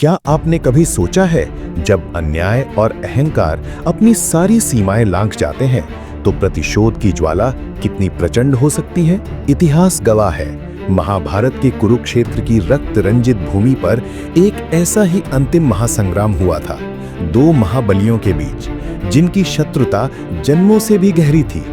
क्या आपने कभी सोचा है, जब अन्याय और अहंकार अपनी सारी सीमाएं लांघ जाते हैं तो प्रतिशोध की ज्वाला कितनी प्रचंड हो सकती है। इतिहास गवाह है, महाभारत के कुरुक्षेत्र की रक्त रंजित भूमि पर एक ऐसा ही अंतिम महासंग्राम हुआ था, दो महाबलियों के बीच, जिनकी शत्रुता जन्मों से भी गहरी थी।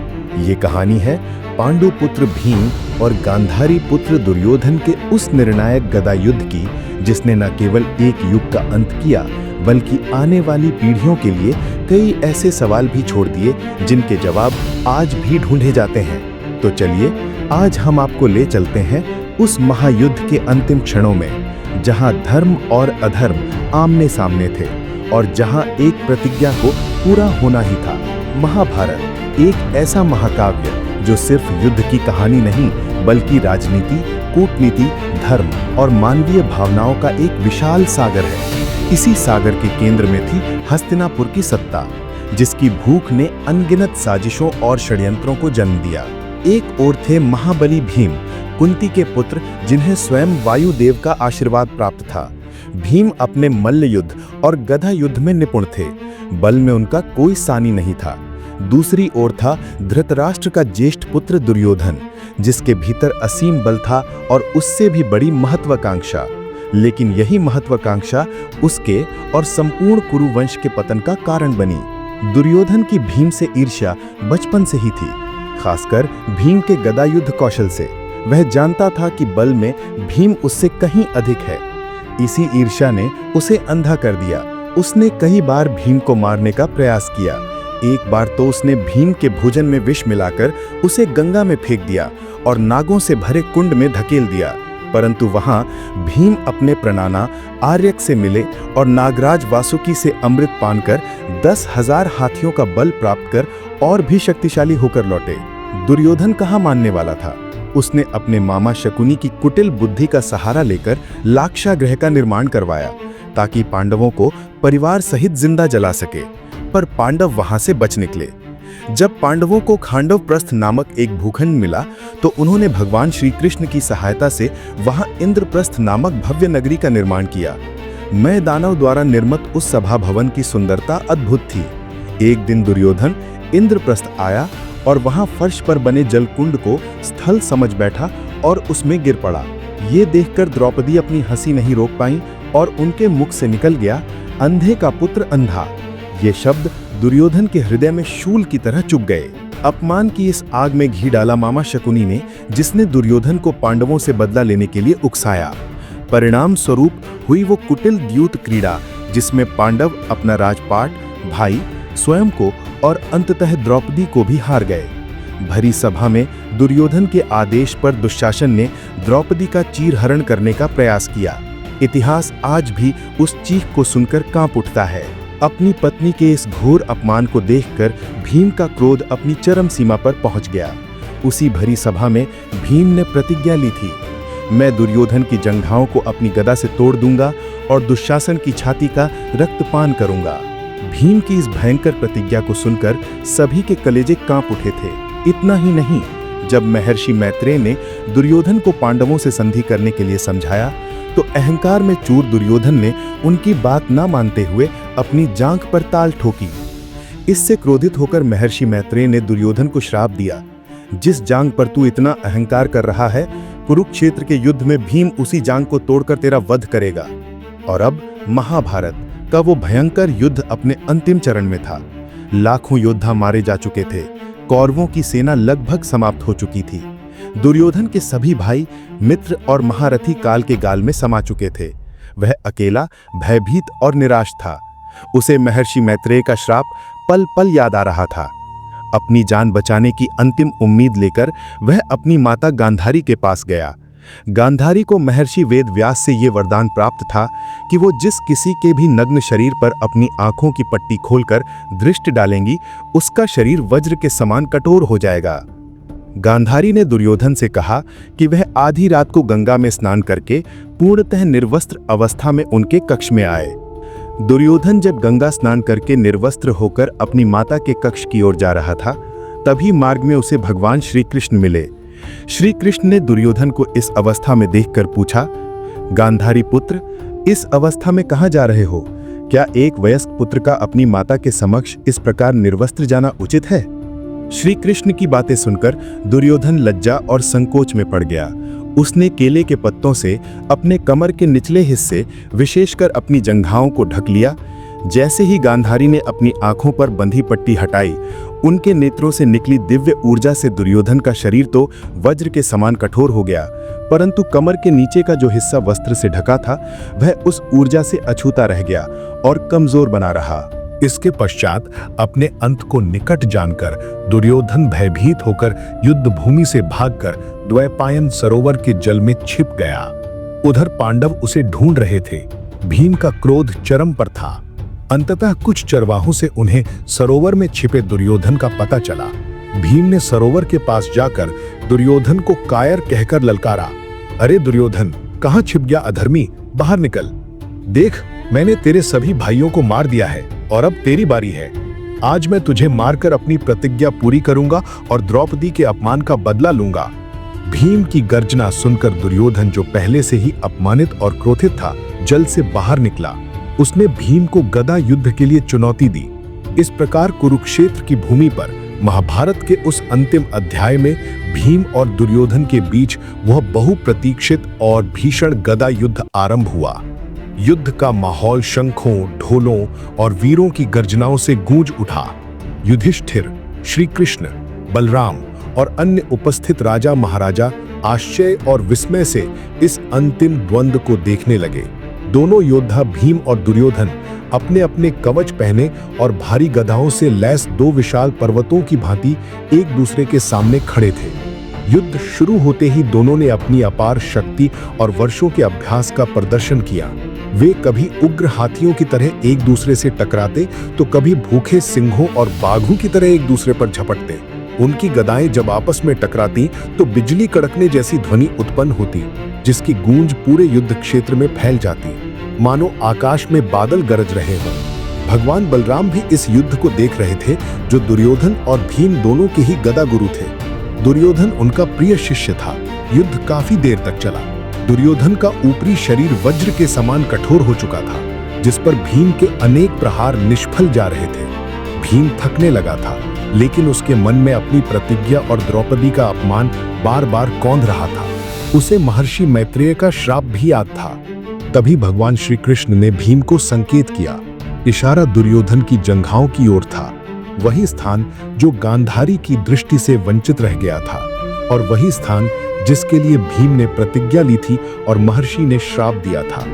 ये कहानी है पांडु पुत्र भीम और गांधारी पुत्र दुर्योधन के उस निर्णायक गदा युद्ध की, जिसने न केवल एक युग का अंत किया, बल्कि आने वाली पीढ़ियों के लिए कई ऐसे सवाल भी छोड़ दिए जिनके जवाब आज भी ढूंढे जाते हैं। तो चलिए आज हम आपको ले चलते हैं उस महायुद्ध के अंतिम क्षणों में, जहां धर्म और अधर्म आमने सामने थे और जहां एक प्रतिज्ञा को पूरा होना ही था। महाभारत एक ऐसा महाकाव्य जो सिर्फ युद्ध की कहानी नहीं, बल्कि राजनीति, कूटनीति, धर्म और मानवीय भावनाओं का एक विशाल सागर है। इसी सागर के केंद्र में थी हस्तिनापुर की सत्ता, जिसकी भूख ने अनगिनत साजिशों और षड्यंत्रों को जन्म दिया। एक ओर थे महाबली भीम, कुंती के पुत्र, जिन्हें स्वयं वायुदेव का आशीर्वाद प्राप्त था। भीम अपने मल्ल युद्ध और गदा युद्ध में निपुण थे, बल में उनका कोई सानी नहीं था। दूसरी ओर था धृतराष्ट्र का ज्येष्ठ पुत्र दुर्योधन, जिसके भीतर असीम बल था और उससे भी बड़ी महत्वाकांक्षा। लेकिन यही महत्वाकांक्षा उसके और संपूर्ण कुरु वंश के पतन का कारण बनी। दुर्योधन की भीम से ईर्ष्या बचपन से ही थी, खासकर भीम के गदा युद्ध कौशल से। वह जानता था कि बल में भीम उससे कहीं अधिक है। इसी ईर्ष्या ने उसे अंधा कर दिया। उसने कई बार भीम को मारने का प्रयास किया। एक बार तो उसने भीम के भोजन में विष मिलाकर उसे गंगा में फेंक दिया और नागों से भरे कुंड में धकेल दिया। परंतु वहां भीम अपने प्रणाना आर्यक से मिले और नागराज वासुकी से अमृत पान कर 10,000 हाथियों का बल प्राप्त कर और भी शक्तिशाली होकर लौटे। दुर्योधन कहाँ मानने वाला था। उसने अपने मामा शकुनी की कुटिल बुद्धि का सहारा लेकर लाक्षागृह का निर्माण करवाया, ताकि पांडवों को परिवार सहित जिंदा जला सके। पर पांडव वहां से बच निकले। जब पांडवों को खांडव प्रस्थ नामक एक भूखंड मिला, तो उन्होंने भगवान श्री कृष्ण की सहायता से वहां इंद्रप्रस्थ नामक भव्य नगरी का निर्माण किया। मैं दानव द्वारा निर्मित उस सभा भवन की सुंदरता अद्भुत थी। एक दिन दुर्योधन इंद्रप्रस्थ आया और वहां फर्श पर बने जलकुंड को स्थल समझ बैठा और उसमें गिर पड़ा। ये देखकर द्रौपदी अपनी हंसी नहीं रोक पाई और उनके मुख से निकल गया, अंधे का पुत्र अंधा। ये शब्द दुर्योधन के हृदय में शूल की तरह चुभ गए। अपमान की इस आग में घी डाला मामा शकुनी ने, जिसने दुर्योधन को पांडवों से बदला लेने के लिए उकसाया। परिणाम स्वरूप हुई वो कुटिल द्यूत क्रीड़ा, जिसमें पांडव अपना राजपाट, भाई, स्वयं को और अंततः द्रौपदी को भी हार गए। भरी सभा में दुर्योधन के आदेश पर दुशासन ने द्रौपदी का चीरहरण करने का प्रयास किया। इतिहास आज भी उस चीख को सुनकर कांप उठता है। अपनी पत्नी के इस घोर अपमान को देखकर भीम का क्रोध अपनी चरम सीमा पर पहुंच गया। उसी भरी सभा में भीम ने प्रतिज्ञा ली थी, मैं दुर्योधन की जंघाओं को अपनी गदा से तोड़ दूंगा और दुशासन की छाती का रक्तपान करूंगा। भीम की इस भयंकर प्रतिज्ञा को सुनकर सभी के कलेजे कांप उठे थे। इतना ही नहीं, जब महर्षि मैत्रेय ने दुर्योधन को पांडवों से संधि करने के लिए समझाया, तो अहंकार में चूर दुर्योधन ने उनकी बात न मानते हुए अपनी जांघ पर ताल ठोकी। इससे क्रोधित होकर महर्षि मैत्रेय ने दुर्योधन को श्राप दिया, जिस जांघ पर तू इतना अहंकार कर रहा है, कुरुक्षेत्र के युद्ध में भीम उसी जांघ को तोड़कर तेरा वध करेगा। और अब महाभारत का वो भयंकर युद्ध अपने अंतिम चरण में था। लाखों योद्धा मारे जा चुके थे। कौरवों की सेना लगभग समाप्त हो चुकी थी। दुर्योधन के सभी भाई, मित्र और महारथी काल के गाल में समा चुके थे। वह अकेला, भयभीत और निराश था। उसे महर्षि मैत्रेय का श्राप पल पल याद आ रहा था। अपनी जान बचाने की अंतिम उम्मीद लेकर वह अपनी माता गांधारी के पास गया। गांधारी को महर्षि वेद व्यास से ये वरदान प्राप्त था कि वो जिस किसी के भी नग्न शरीर पर अपनी आंखों की पट्टी खोलकर दृष्टि डालेंगी, उसका शरीर वज्र के समान कठोर हो जाएगा। गांधारी ने दुर्योधन से कहा कि वह आधी रात को गंगा में स्नान करके पूर्णतः निर्वस्त्र अवस्था में उनके कक्ष में आए। दुर्योधन जब गंगा स्नान करके निर्वस्त्र होकर अपनी माता के कक्ष की ओर जा रहा था, तभी मार्ग में उसे भगवान श्री कृष्ण मिले। श्री कृष्ण ने दुर्योधन को इस अवस्था में देखकर पूछा, गांधारी पुत्र, इस अवस्था में कहाँ जा रहे हो? क्या एक वयस्क पुत्र का अपनी माता के समक्ष इस प्रकार निर्वस्त्र जाना उचित है? श्री कृष्ण की बातें सुनकर दुर्योधन लज्जा और संकोच में पड़ गया। उसने केले के पत्तों से अपने कमर के निचले हिस्से, विशेषकर अपनी जंघाओं को ढक लिया। जैसे ही गांधारी ने अपनी आंखों पर बंधी पट्टी हटाई, उनके नेत्रों से निकली दिव्य ऊर्जा से दुर्योधन का शरीर तो वज्र के समान कठोर हो गया, परंतु कमर के नीचे का जो हिस्सा वस्त्र से ढका था वह उस ऊर्जा से अछूता रह गया और कमजोर बना रहा। इसके पश्चात अपने अंत को निकट जानकर दुर्योधन भयभीत होकर युद्ध भूमि से भागकर द्वैपायन सरोवर के जल में छिप गया। उधर पांडव उसे ढूंढ रहे थे। भीम का क्रोध चरम पर था। अंततः कुछ चरवाहों से उन्हें सरोवर में छिपे दुर्योधन का पता चला। भीम ने सरोवर के पास जाकर दुर्योधन को कायर कहकर ललकारा, अरे दुर्योधन, कहां छिप गया अधर्मी, बाहर निकल। देख, मैंने तेरे सभी भाइयों को मार दिया है और अब तेरी बारी है। आज मैं तुझे मारकर अपनी प्रतिज्ञा पूरी करूंगा और द्रौपदी के अपमान का बदला लूंगा। भीम की गर्जना सुनकर दुर्योधन, जो पहले से ही अपमानित और क्रोधित था, जल से बाहर निकला। उसने भीम को गदा युद्ध के लिए चुनौती दी। इस प्रकार कुरुक्षेत्र की भूमि पर महाभारत के उस अंतिम अध्याय में भीम और दुर्योधन के बीच वह बहुप्रतीक्षित और भीषण गदा युद्ध आरंभ हुआ। युद्ध का माहौल शंखों, ढोलों और वीरों की गर्जनाओं से गूंज उठा। युधिष्ठिर, श्री कृष्ण, बलराम और अन्य उपस्थित राजा महाराजा आश्चर्य और विस्मय से इस अंतिम द्वंद्व को देखने लगे। दोनों योद्धा भीम और दुर्योधन अपने अपने कवच पहने और भारी गदाओं से लैस दो विशाल पर्वतों की भांति एक दूसरे के सामने खड़े थे। युद्ध शुरू होते ही दोनों ने अपनी अपार शक्ति और वर्षों के अभ्यास का प्रदर्शन किया। वे कभी उग्र हाथियों की तरह एक दूसरे से टकराते, तो कभी भूखे सिंहों और बाघों की तरह एक दूसरे पर झपटते। उनकी गदाएं जब आपस में टकराती तो बिजली कड़कने जैसी ध्वनि उत्पन्न होती, जिसकी गूंज पूरे युद्ध क्षेत्र में फैल जाती, मानो आकाश में बादल गरज रहे हों। भगवान बलराम भी इस युद्ध को देख रहे थे, जो दुर्योधन और भीम दोनों के ही गदा गुरु थे। दुर्योधन उनका प्रिय शिष्य था। युद्ध काफी देर तक चला। दुर्योधन का ऊपरी शरीर वज्र के समान कठोर हो चुका था, जिस पर भीम के अनेक प्रहार निष्फल जा रहे थे। भीम थकने लगा था, लेकिन उसके मन में अपनी प्रतिज्ञा और द्रौपदी का अपमान बार बार कौंध रहा था। उसे महर्षि मैत्रेय का श्राप भी याद था। तभी भगवान श्री कृष्ण ने भीम को संकेत किया। इशारा दुर्योधन की जंघाओं की ओर था, वही स्थान जो गांधारी की दृष्टि से वंचित रह गया था, और वही स्थान जिसके लिए भीम ने प्रतिज्ञा ली थी और महर्षि ने श्राप दिया था।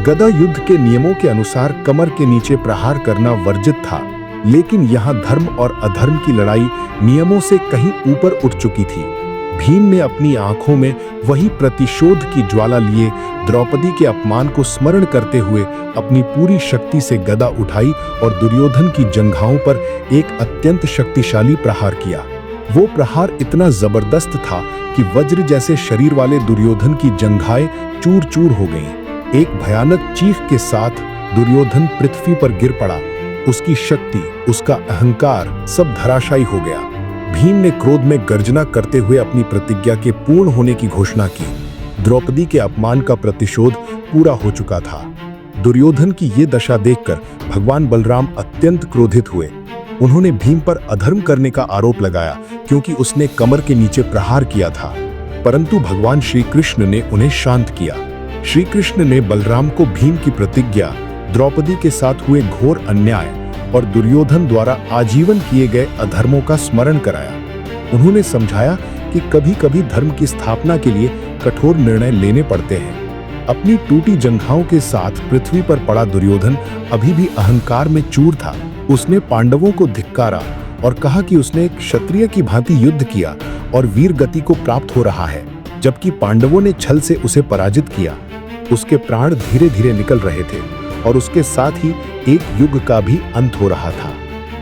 गदा युद्ध के नियमों के अनुसार कमर के नीचे प्रहार करना वर्जित था, लेकिन यहाँ धर्म और अधर्म की लड़ाई नियमों से कहीं ऊपर उठ चुकी थी। भीम ने अपनी आंखों में वही प्रतिशोध की ज्वाला लिए द्रौपदी के अपमान को स्मरण करते हुए अपनी पूरी शक्ति से गदा उठाई और दुर्योधन की जंघाओं पर एक अत्यंत शक्तिशाली प्रहार किया। वो प्रहार इतना जबरदस्त था कि वज्र जैसे शरीर वाले दुर्योधन की जंघाएं चूर चूर हो गईं। एक भयानक चीख के साथ दुर्योधन पृथ्वी पर गिर पड़ा। उसकी शक्ति, उसका अहंकार सब धराशायी हो गया। भीम ने क्रोध में गर्जना करते हुए अपनी प्रतिज्ञा के पूर्ण होने की घोषणा की। द्रौपदी के अपमान का प्रतिशोध पूरा हो चुका था। दुर्योधन की ये दशा देखकर भगवान बलराम अत्यंत क्रोधित हुए। उन्होंने भीम पर अधर्म करने का आरोप लगाया, क्योंकि उसने कमर के नीचे प्रहार किया था। परंतु भगवान श्री कृष्ण ने उन्हें शांत किया। श्री कृष्ण ने बलराम को भीम की प्रतिज्ञा, द्रौपदी के साथ हुए घोर अन्याय और दुर्योधन द्वारा आजीवन किए गए अधर्मों का स्मरण कराया। उन्होंने समझाया कि कभी कभी धर्म की स्थापना के लिए कठोर निर्णय लेने पड़ते हैं। अपनी टूटी जंघाओं के साथ पृथ्वी पर पड़ा दुर्योधन अभी भी अहंकार में चूर था। उसने पांडवों को धिक्कारा और कहा कि उसने एक क्षत्रिय की भांति युद्ध किया और वीर गति को प्राप्त हो रहा है, जबकि पांडवों ने छल से उसे पराजित किया। उसके प्राण धीरे धीरे निकल रहे थे और उसके साथ ही एक युग का भी अंत हो रहा था।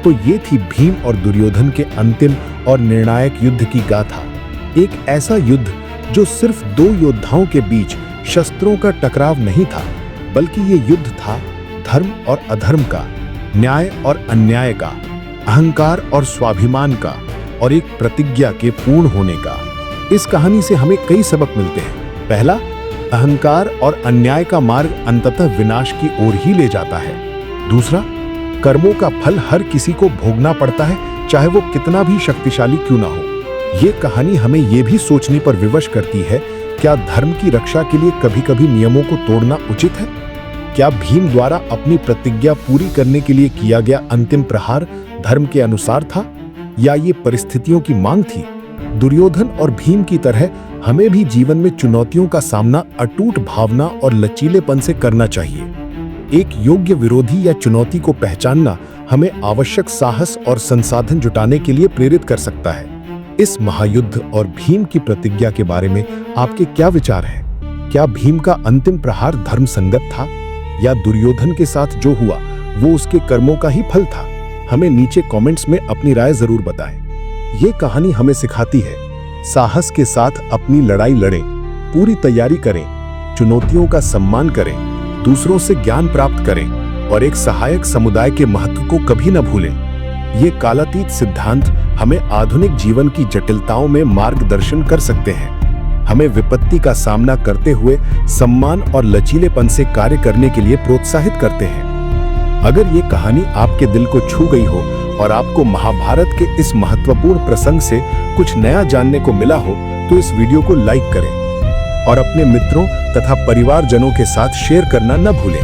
तो ये थी भीम और दुर्योधन के अंतिम और निर्णायक युद्ध की गाथा। एक ऐसा युद्ध जो सिर्फ दो योद्धाओं के बीच शस्त्रों का टकराव नहीं था, बल्कि ये युद्ध था धर्म और अधर्म का, न्याय और अन्याय का, अहंकार और स्वाभिमान का, और एक प्रतिज्ञा के पूर्ण होने का। इस कहानी से हमें कई सबक मिलते हैं। पहला, अहंकार और अन्याय का मार्ग अंततः विनाश की ओर ही ले जाता है। दूसरा, कर्मों का फल हर किसी को भोगना पड़ता है, चाहे वो कितना भी शक्तिशाली क्यों ना हो। ये कहानी हमें ये भी सोचने पर विवश करती है, क्या धर्म की रक्षा के लिए कभी-कभी नियमों को तोड़ना उचित है? क्या भीम द्वारा अपनी प्रतिज्ञा पूरी करने के लिए किया गया अंतिम प्रहार धर्म के अनुसार था, या ये परिस्थितियों की मांग थी? दुर्योधन और भीम की तरह हमें भी जीवन में चुनौतियों का सामना अटूट भावना और लचीलेपन से करना चाहिए। एक योग्य विरोधी या चुनौती को पहचानना हमें आवश्यक साहस और संसाधन जुटाने के लिए प्रेरित कर सकता है। इस महायुद्ध और भीम की प्रतिज्ञा के बारे में आपके क्या विचार हैं? क्या भीम का अंतिम प्रहार धर्म संगत था, या दुर्योधन के साथ जो हुआ वो उसके कर्मों का ही फल था? हमें नीचे कमेंट्स में अपनी राय जरूर बताएं। ये कहानी हमें सिखाती है, साहस के साथ अपनी लड़ाई लड़ें, पूरी तैयारी करें, चुनौतियों का सम्मान करें, दूसरों से ज्ञान प्राप्त करें और एक सहायक समुदाय के महत्व को कभी न भूलें। ये कालातीत सिद्धांत हमें आधुनिक जीवन की जटिलताओं में मार्गदर्शन कर सकते हैं, हमें विपत्ति का सामना करते हुए सम्मान और लचीलेपन से कार्य करने के लिए प्रोत्साहित करते हैं। अगर ये कहानी आपके दिल को छू गई हो और आपको महाभारत के इस महत्वपूर्ण प्रसंग से कुछ नया जानने को मिला हो, तो इस वीडियो को लाइक करें और अपने मित्रों तथा परिवारजनों के साथ शेयर करना न भूलें।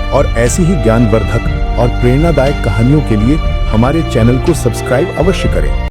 और ऐसी ही ज्ञानवर्धक और प्रेरणादायक कहानियों के लिए हमारे चैनल को सब्सक्राइब अवश्य करें।